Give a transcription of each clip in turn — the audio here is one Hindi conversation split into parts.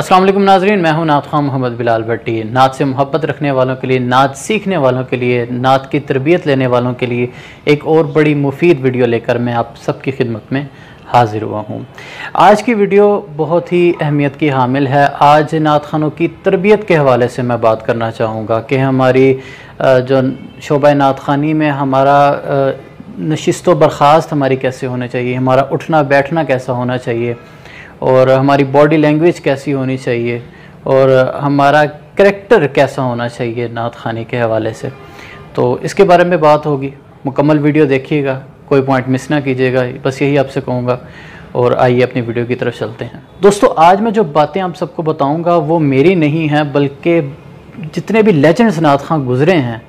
अस्सलाम वालेकुम नाज़रीन, मैं हूं नात ख़ान मोहम्मद बिलाल भट्टी। नात से मोहब्बत रखने वालों के लिए, नात सीखने वालों के लिए, नात की तरबियत लेने वालों के लिए एक और बड़ी मुफीद वीडियो लेकर मैं आप सबकी खिदमत में हाज़िर हुआ हूं। आज की वीडियो बहुत ही अहमियत की हामिल है। आज नात ख़ानों की तरबियत के हवाले से मैं बात करना चाहूँगा कि हमारी जो शोबा नात ख़ानी में हमारा नशिस्त व बर्खास्त हमारी कैसे होना चाहिए, हमारा उठना बैठना कैसा होना चाहिए, और हमारी बॉडी लैंग्वेज कैसी होनी चाहिए, और हमारा करैक्टर कैसा होना चाहिए नात ख़ानी के हवाले से। तो इसके बारे में बात होगी। मुकम्मल वीडियो देखिएगा, कोई पॉइंट मिस ना कीजिएगा, बस यही आपसे कहूँगा। और आइए अपनी वीडियो की तरफ चलते हैं। दोस्तों, आज मैं जो बातें आप सबको बताऊँगा वो मेरी नहीं हैं, बल्कि जितने भी लेजेंड्स नात ख़ान गुज़रे हैं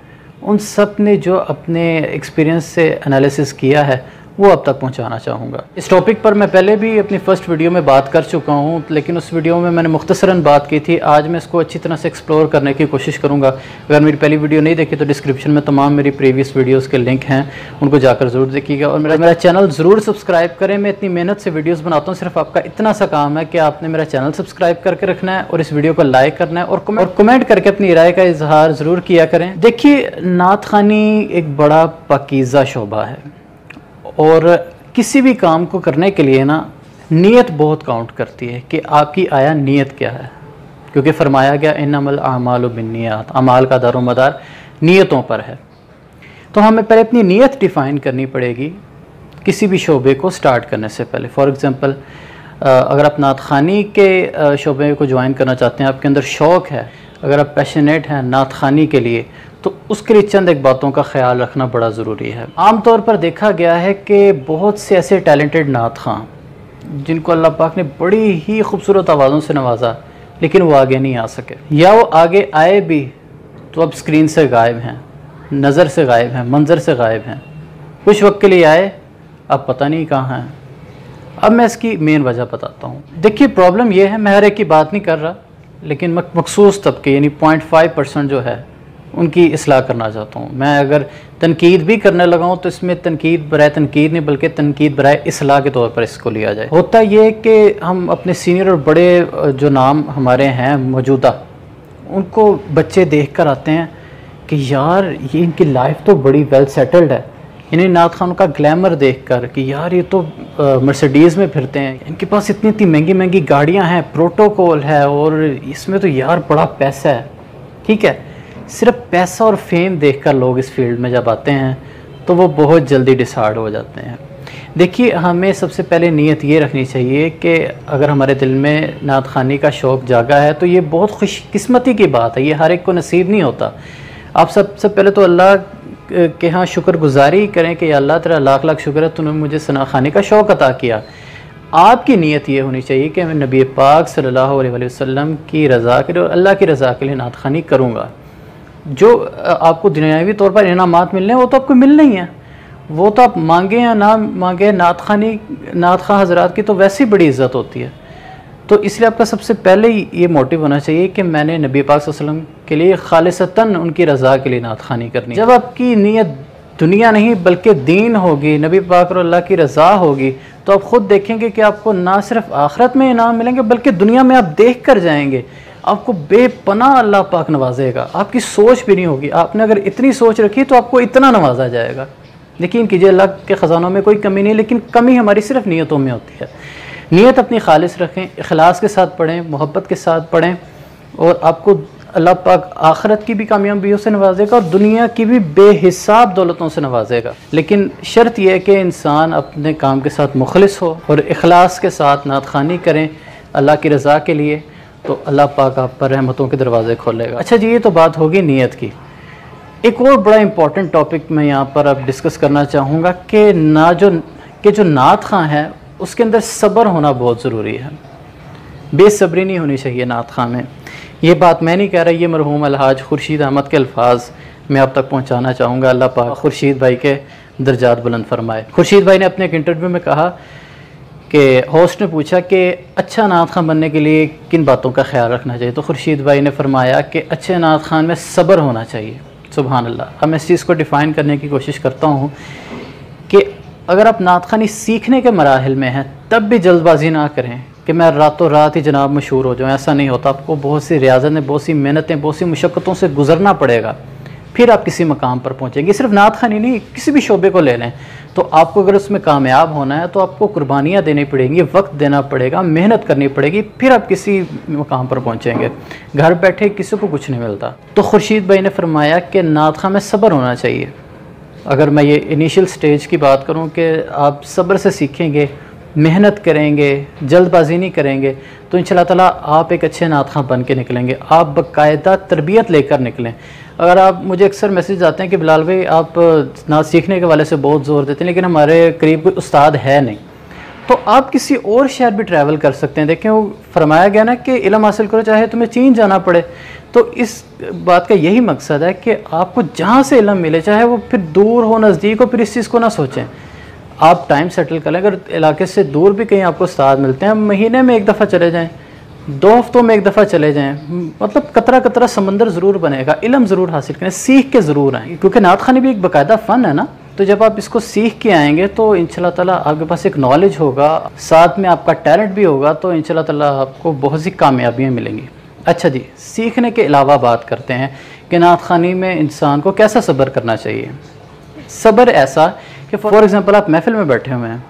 उन सब ने जो अपने एक्सपीरियंस से एनालिसिस किया है वो अब तक पहुंचाना चाहूँगा। इस टॉपिक पर मैं पहले भी अपनी फ़र्स्ट वीडियो में बात कर चुका हूँ, लेकिन उस वीडियो में मैंने मुख्तसरन बात की थी। आज मैं इसको अच्छी तरह से एक्सप्लोर करने की कोशिश करूँगा। अगर मेरी पहली वीडियो नहीं देखी तो डिस्क्रिप्शन में तमाम मेरी प्रीवियस वीडियोज़ के लिंक हैं, उनको जाकर ज़रूर देखिएगा। और मेरा चैनल ज़रूर सब्सक्राइब करें। मैं इतनी मेहनत से वीडियोज़ बनाता हूँ, सिर्फ आपका इतना सा काम है कि आपने मेरा चैनल सब्सक्राइब करके रखना है और इस वीडियो को लाइक करना है और कमेंट करके अपनी राय का इजहार ज़रूर किया करें। देखिए, नात ख़ानी एक बड़ा पाकीज़ा शोबा है और किसी भी काम को करने के लिए ना नीयत बहुत काउंट करती है कि आपकी आया नीयत क्या है, क्योंकि फरमाया गया इन्नमल आमालु बिन्नियात, अमाल का दारोमदार नीयतों पर है। तो हमें पहले अपनी नीयत डिफ़ाइन करनी पड़ेगी किसी भी शोबे को स्टार्ट करने से पहले। फॉर एग्ज़ाम्पल, अगर आप नात ख़ानी के शोबे को ज्वाइन करना चाहते हैं, आपके अंदर शौक़ है, अगर आप पैशनेट हैं नात ख़ानी के लिए, तो उसके लिए चंद एक बातों का ख्याल रखना बड़ा ज़रूरी है। आम तौर पर देखा गया है कि बहुत से ऐसे टैलेंटेड नात ख़ान जिनको अल्लाह पाक ने बड़ी ही खूबसूरत आवाज़ों से नवाजा, लेकिन वो आगे नहीं आ सके, या वो आगे आए भी तो अब स्क्रीन से गायब हैं, नज़र से गायब हैं, मंज़र से गायब हैं। कुछ वक्त के लिए आए, अब पता नहीं कहाँ हैं। अब मैं इसकी मेन वजह बताता हूँ। देखिए, प्रॉब्लम ये है, मैं हर एक की बात नहीं कर रहा, लेकिन मखसूस तबके यानी 0.5% जो है उनकी इस्लाह करना चाहता हूँ। मैं अगर तनकीद भी करने लगा हूँ तो इसमें तनकीद बराए तनकीद नहीं, बल्कि तनकीद बराए इस्लाह के तौर पर इसको लिया जाए। होता ये कि हम अपने सीनियर और बड़े जो नाम हमारे हैं मौजूदा, उनको बच्चे देख कर आते हैं कि यार ये इनकी लाइफ तो बड़ी वेल सेटल्ड है। इन्हें नात ख़ानों का ग्लैमर देख कर कि यार ये तो मर्सिडीज़ में फिरते हैं, इनके पास इतनी इतनी महंगी महंगी गाड़ियाँ हैं, प्रोटोकॉल है, और इसमें तो यार बड़ा पैसा है। ठीक है, सिर्फ पैसा और फेम देखकर लोग इस फील्ड में जब आते हैं तो वो बहुत जल्दी डिसाइड हो जाते हैं। देखिए, हमें सबसे पहले नीयत ये रखनी चाहिए कि अगर हमारे दिल में नात ख़ानी का शौक़ जागा है तो ये बहुत खुशकिस्मती की बात है, ये हर एक को नसीब नहीं होता। आप सबसे पहले तो अल्लाह के यहाँ शुक्रगुजारी करें कि अल्लाह तेरा लाख लाख शुक्र है, तूने मुझे नात ख़ानी का शौक़ अता किया। आपकी नीयत ये होनी चाहिए कि मैं नबी पाक सल्लल्लाहु अलैहि वसल्लम की रज़ा के लिए और अल्लाह की रज़ा के लिए नात ख़ानी करूँगा। जो आपको दुनियावी तौर पर इनामात मिलने हैं वो तो आपको मिलने ही हैं, वो तो आप मांगे या ना मांगे, नात ख़ान हज़रात की तो वैसे ही बड़ी इज़्ज़त होती है। तो इसलिए आपका सबसे पहले ये मोटिव होना चाहिए कि मैंने नबी पाक सल्लल्लाहु अलैहि वसल्लम के लिए खालिसतन उनकी रज़ा के लिए नात ख़ानी करनी। जब आपकी नीयत दुनिया नहीं बल्कि दीन होगी, नबी पाक और अल्लाह की रज़ा होगी, तो आप ख़ुद देखेंगे कि आपको ना सिर्फ आखिरत में इनाम मिलेंगे बल्कि दुनिया में आप देख कर जाएंगे, आपको बेपनाह अल्लाह पाक नवाजेगा। आपकी सोच भी नहीं होगी, आपने अगर इतनी सोच रखी तो आपको इतना नवाजा जाएगा। यकीन कीजिए, अल्लाह के ख़जानों में कोई कमी नहीं, लेकिन कमी हमारी सिर्फ नीयतों में होती है। नीयत अपनी खालिस रखें, इखलास के साथ पढ़ें, मोहब्बत के साथ पढ़ें, और आपको अल्लाह पाक आखिरत की भी कामयाबियों से नवाजेगा और दुनिया की भी बेहिसाब दौलतों से नवाजेगा। लेकिन शर्त यह है कि इंसान अपने काम के साथ मुखलिस हो और इखलास के साथ नात ख़ानी करें अल्लाह की रज़ा के लिए, तो अल्लाह पाक आप पर रहमतों के दरवाज़े खोलेगा। अच्छा जी, ये तो बात होगी नीयत की। एक और बड़ा इंपॉर्टेंट टॉपिक मैं यहाँ पर अब डिस्कस करना चाहूँगा कि जो नात ख़ान है उसके अंदर सब्र होना बहुत ज़रूरी है। बेसब्री नहीं होनी चाहिए नात ख़ान में। ये बात मैं नहीं कह रहा, ये मरहूम अलहाज खुर्शीद अहमद के अल्फाज मैं आप तक पहुँचाना चाहूँगा। अल्लाह पाक खुर्शीद भाई के दर्जात बुलंद फरमाए। खुर्शीद भाई ने अपने एक इंटरव्यू में कहा कि होस्ट ने पूछा कि अच्छा नात ख़ान बनने के लिए किन बातों का ख्याल रखना चाहिए, तो खुर्शीद भाई ने फरमाया कि अच्छे नात ख़ान में सब्र होना चाहिए। सुभान अल्लाह। अब मैं इस चीज़ को डिफ़ाइन करने की कोशिश करता हूँ कि अगर आप नात ख़ानी सीखने के मराहिल में हैं तब भी जल्दबाजी ना करें, कि मैं रातों रात ही जनाब मशहूर हो जाऊँ, ऐसा नहीं होता। आपको बहुत सी रियाज़तें, बहुत सी मेहनतें, बहुत सी मुशक्क़तों से गुजरना पड़ेगा, फिर आप किसी मकाम पर पहुँचेंगे। सिर्फ नात ख़ानी नहीं, किसी भी शोबे को ले लें, तो आपको अगर उसमें कामयाब होना है तो आपको कुर्बानियाँ देनी पड़ेंगी, वक्त देना पड़ेगा, मेहनत करनी पड़ेगी, फिर आप किसी मकाम पर पहुँचेंगे। घर बैठे किसी को कुछ नहीं मिलता। तो खुर्शीद भाई ने फरमाया कि नात ख़ां में सब्र होना चाहिए। अगर मैं ये इनिशियल स्टेज की बात करूँ कि आप सब्र से सीखेंगे, मेहनत करेंगे, जल्दबाजी नहीं करेंगे, तो इंशाल्लाह ताला आप एक अच्छे नात ख़ां बन के निकलेंगे। आप बाकायदा तरबियत लेकर निकलें। अगर आप, मुझे अक्सर मैसेज आते हैं कि बिलाल भाई आप नात सीखने के वाले से बहुत ज़ोर देते हैं, लेकिन हमारे करीब कोई उस्ताद है नहीं, तो आप किसी और शहर भी ट्रैवल कर सकते हैं। देखें, वो फरमाया गया ना कि इल्म हासिल करो चाहे तुम्हें चीन जाना पड़े। तो इस बात का यही मकसद है कि आपको जहाँ से इल्म मिले, चाहे वो फिर दूर हो नज़दीक हो, फिर इस चीज़ को ना सोचें, आप टाइम सेटल कर लें। अगर इलाके से दूर भी कहीं आपको उस्ताद मिलते हैं, महीने में एक दफ़ा चले जाएँ, 2 हफ्तों में एक दफ़ा चले जाएँ, मतलब कतरा कतरा समंदर ज़रूर बनेगा। इल्म ज़रूर हासिल करें, सीख के ज़रूर आएँ, क्योंकि नात ख़ानी भी एक बाकायदा फ़न है ना। तो जब आप इसको सीख के आएंगे तो इंशाल्लाह ताला आपके पास एक नॉलेज होगा, साथ में आपका टैलेंट भी होगा, तो इंशाल्लाह ताला आपको बहुत सी कामयाबियाँ मिलेंगी। अच्छा जी, सीखने के अलावा बात करते हैं कि नात ख़ानी में इंसान को कैसा सब्र करना चाहिए। सब्र ऐसा कि फॉर एग्ज़ाम्पल आप महफ़िल में बैठे हुए हैं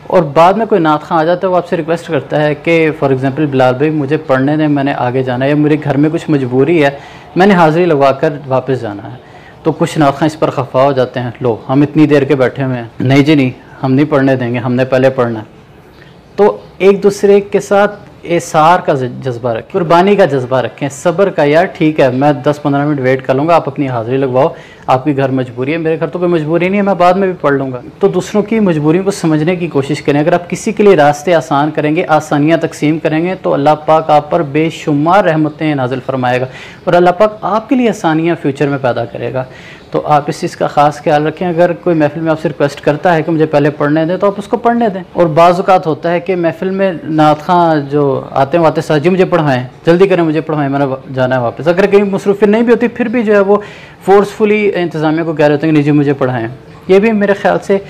और बाद में कोई नात ख़ां आ जाता है, वो आपसे रिक्वेस्ट करता है कि फॉर एग्ज़ाम्पल बिलाल भाई मुझे पढ़ने दें, मैंने आगे जाना है, या मेरे घर में कुछ मजबूरी है, मैंने हाज़िरी लगवा कर वापस जाना है। तो कुछ नात ख़ां इस पर खफा हो जाते हैं, लो हम इतनी देर के बैठे हुए हैं, नहीं जी नहीं, हम नहीं पढ़ने देंगे, हमने पहले पढ़ना है। तो एक दूसरे के साथ एसार का जज्बा रखें, कुर्बानी का जज्बा रखें, सब्र का। यार ठीक है, मैं 10-15 मिनट वेट कर लूँगा, आप अपनी हाज़िरी लगवाओ, आपकी घर मजबूरी है, मेरे घर तो कोई मजबूरी नहीं है, मैं बाद में भी पढ़ लूँगा। तो दूसरों की मजबूरियों को समझने की कोशिश करें। अगर आप किसी के लिए रास्ते आसान करेंगे, आसानियाँ तकसीम करेंगे, तो अल्लाह पाक आप पर बेशुमार रहमतें नाज़िल फरमाएगा और अल्लाह पाक आपके लिए आसानियाँ फ्यूचर में पैदा करेगा। तो आप इस चीज़ का ख़ास ख्याल रखें। अगर कोई महफ़िल में आपसे रिक्वेस्ट करता है कि मुझे पहले पढ़ने दें, तो आप उसको पढ़ने दें। और बाज़ औक़ात होता है कि महफ़िल में नात ख़ां जो आते हैं वो आते साथ, जी मुझे पढ़ाएं, जल्दी करें, मुझे पढ़ाएं, मैंने जाना है वापस। अगर कहीं मसरूफ़ियत नहीं भी होती, फिर भी जो है वो फ़ोर्सफुली इंतज़ामिया को कह रहे होते हैं कि नहीं जी मुझे पढ़ाएं। ये भी मेरे ख़्याल से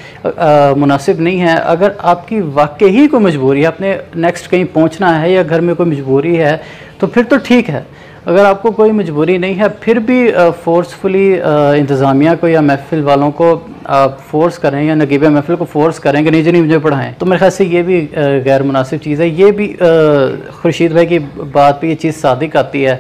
मुनासिब नहीं है। अगर आपकी वाकई ही कोई मजबूरी है, आपने नेक्स्ट कहीं पहुँचना है या घर में कोई मजबूरी है, तो फिर तो ठीक है। अगर आपको कोई मजबूरी नहीं है, फिर भी फ़ोर्सफुली इंतज़ामिया को या महफ़िल वालों को आप फ़ोर्स करें, या नगीब महफ़िल को फ़ोर्स करें कि नहीं जी नहीं मुझे पढ़ाएं, तो मेरे ख्याल से ये भी गैर मुनासिब चीज़ है। ये भी खुर्शीद भाई की बात पे ये चीज़ सादिक आती है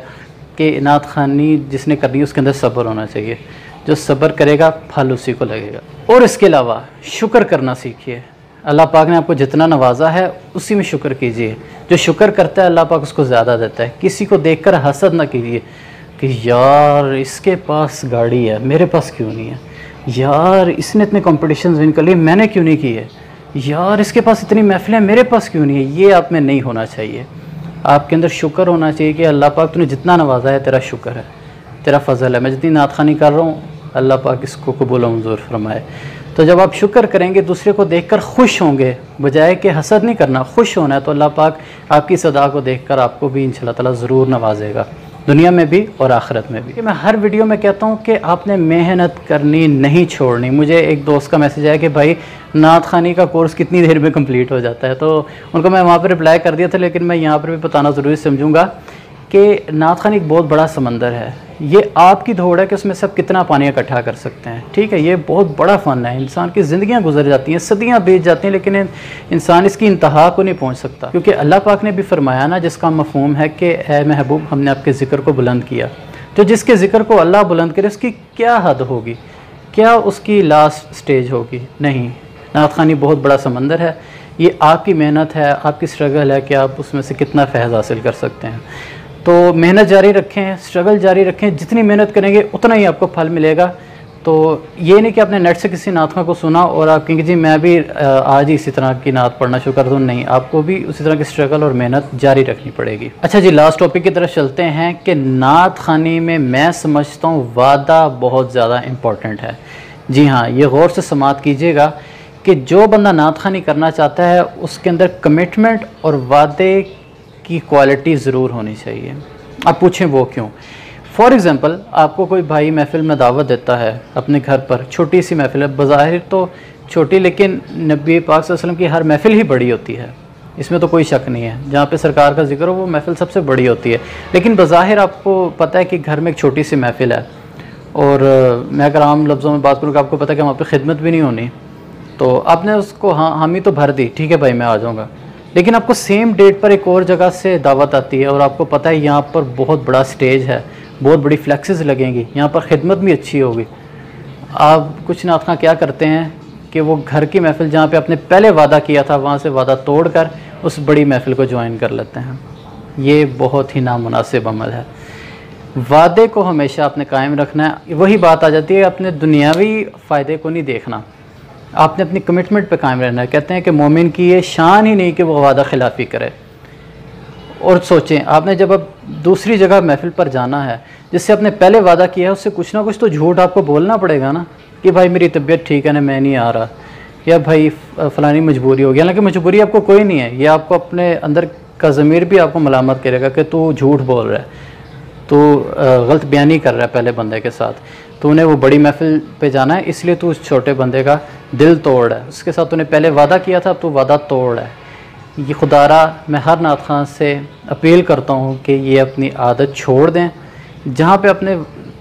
कि नात ख़ानी जिसने करनी है उसके अंदर सब्र होना चाहिए। जो सब्र करेगा फल उसी को लगेगा। और इसके अलावा शुक्र करना सीखिए। अल्लाह पाक ने आपको जितना नवाजा है उसी में शुक्र कीजिए। जो शुक्र करता है अल्लाह पाक उसको ज़्यादा देता है। किसी को देखकर हसद ना कीजिए कि यार इसके पास गाड़ी है, मेरे पास क्यों नहीं है, यार इसने इतने कॉम्पिटिशन विन कर लिए, मैंने क्यों नहीं किए, यार इसके पास इतनी महफिलें, मेरे पास क्यों नहीं है। ये आप में नहीं होना चाहिए। आपके अंदर शुक्र होना चाहिए कि अल्लाह पाक तूने जितना नवाजा है तेरा शुक्र है, तेरा फ़ज़ल है। मैं जितनी नात ख़ानी कर रहा हूँ अल्लाह पाक इसको कबूल व मंजूर फरमाए। तो जब आप शुक्र करेंगे, दूसरे को देखकर खुश होंगे, बजाय कि हसद नहीं करना, खुश होना है, तो अल्लाह पाक आपकी सदा को देखकर आपको भी इंशाअल्लाह ताला ज़रूर नवाजेगा, दुनिया में भी और आखिरत में भी। मैं हर वीडियो में कहता हूँ कि आपने मेहनत करनी नहीं छोड़नी। मुझे एक दोस्त का मैसेज आया कि भाई नात ख़ानी का कोर्स कितनी देर में कंप्लीट हो जाता है, तो उनको मैं वहाँ पर रिप्लाई कर दिया था, लेकिन मैं यहाँ पर भी बताना ज़रूरी समझूँगा कि नात ख़ानी एक बहुत बड़ा समंदर है। ये आपकी दौड़ है कि उसमें सब कितना पानी इकट्ठा कर सकते हैं। ठीक है, ये बहुत बड़ा फ़न है। इंसान की ज़िंदगियाँ गुजर जाती हैं, सदियाँ बीत जाती हैं, लेकिन इंसान इसकी इंतहा को नहीं पहुँच सकता, क्योंकि अल्लाह पाक ने भी फरमाया ना, जिसका मफ़हूम है कि ए महबूब हमने आपके ज़िक्र को बुलंद किया। तो जिसके ज़िक्र को अल्लाह बुलंद करे उसकी क्या हद होगी, क्या उसकी लास्ट स्टेज होगी। नहीं, नात ख़ानी बहुत बड़ा समंदर है। ये आपकी मेहनत है, आपकी स्ट्रगल है कि आप उसमें से कितना फैज़ हासिल कर सकते हैं। तो मेहनत जारी रखें, स्ट्रगल जारी रखें। जितनी मेहनत करेंगे उतना ही आपको फल मिलेगा। तो ये नहीं कि आपने नेट से किसी नात को सुना और आप कहेंगे जी मैं भी आज ही इसी तरह की नात पढ़ना शुरू कर दूँ। नहीं, आपको भी उसी तरह की स्ट्रगल और मेहनत जारी रखनी पड़ेगी। अच्छा जी, लास्ट टॉपिक की तरफ चलते हैं कि नात ख़ानी में मैं समझता हूँ वादा बहुत ज़्यादा इम्पॉर्टेंट है। जी हाँ, ये गौर से समात कीजिएगा कि जो बंदा नात ख़ानी करना चाहता है उसके अंदर कमिटमेंट और वादे की क्वालिटी ज़रूर होनी चाहिए। आप पूछें वो क्यों? फॉर एग्ज़ाम्पल, आपको कोई भाई महफ़िल में दावत देता है अपने घर पर, छोटी सी महफ़िल है, बज़ाहिर तो छोटी, लेकिन नबी पाक सल्लल्लाहु अलैहि वसल्लम की हर महफ़िल ही बड़ी होती है। इसमें तो कोई शक नहीं है। जहाँ पे सरकार का जिक्र हो वो महफ़िल सबसे बड़ी होती है। लेकिन बज़ाहिर आपको पता है कि घर में एक छोटी सी महफ़िल है, और मैं अगर आम लफ्ज़ों में बात करूँ कि आपको पता है कि वहाँ पे खिदमत भी नहीं होनी, तो आपने उसको हाँ हामी तो भर दी, ठीक है भाई मैं आ जाऊँगा। लेकिन आपको सेम डेट पर एक और जगह से दावत आती है, और आपको पता है यहाँ पर बहुत बड़ा स्टेज है, बहुत बड़ी फ्लैक्सेस लगेंगी, यहाँ पर खिदमत भी अच्छी होगी। आप कुछ नात खां क्या करते हैं कि वो घर की महफ़िल जहाँ पे आपने पहले वादा किया था, वहाँ से वादा तोड़ कर उस बड़ी महफ़िल को ज्वाइन कर लेते हैं। ये बहुत ही नामुनासिब अमल है। वादे को हमेशा आपने कायम रखना है। वही बात आ जाती है, अपने दुनियावी फ़ायदे को नहीं देखना, आपने अपनी कमिटमेंट पे कायम रहना है। कहते हैं कि मोमिन की ये शान ही नहीं कि वो वादा खिलाफ़ी करे। और सोचें, आपने जब अब दूसरी जगह महफ़िल पर जाना है, जिससे आपने पहले वादा किया है, उससे कुछ ना कुछ तो झूठ आपको बोलना पड़ेगा ना, कि भाई मेरी तबीयत ठीक है ना, मैं नहीं आ रहा, या भाई फ़लानी मजबूरी हो गई। हालांकि मजबूरी आपको कोई नहीं है, ये आपको अपने अंदर का ज़मीर भी आपको मलामत करेगा कि तू झूठ बोल रहा है, तो गलत बयानी कर रहा है पहले बंदे के साथ। तो उन्हें वो बड़ी महफ़िल पे जाना है, इसलिए तू उस छोटे बंदे का दिल तोड़ है, उसके साथ तूने पहले वादा किया था, अब तू वादा तोड़ है। ये खुदारा मैं हर नात खां से अपील करता हूँ कि ये अपनी आदत छोड़ दें। जहाँ पे आपने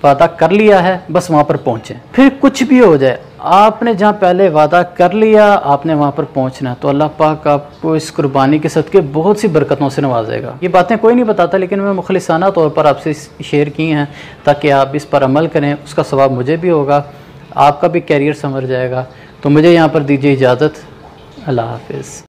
वादा कर लिया है बस वहाँ पर पहुँचें, फिर कुछ भी हो जाए, आपने जहाँ पहले वादा कर लिया आपने वहाँ पर पहुँचना है, तो अल्लाह पाक आपको इस कुर्बानी के सदक़े बहुत सी बरकतों से नवाजेगा। ये बातें कोई नहीं बताता, लेकिन मैं मुखलिसाना तौर पर आपसे शेयर की हैं ताकि आप इस पर अमल करें। उसका सवाब मुझे भी होगा, आपका भी कैरियर संवर जाएगा। तो मुझे यहाँ पर दीजिए इजाज़त। अल्लाह हाफ़िज़।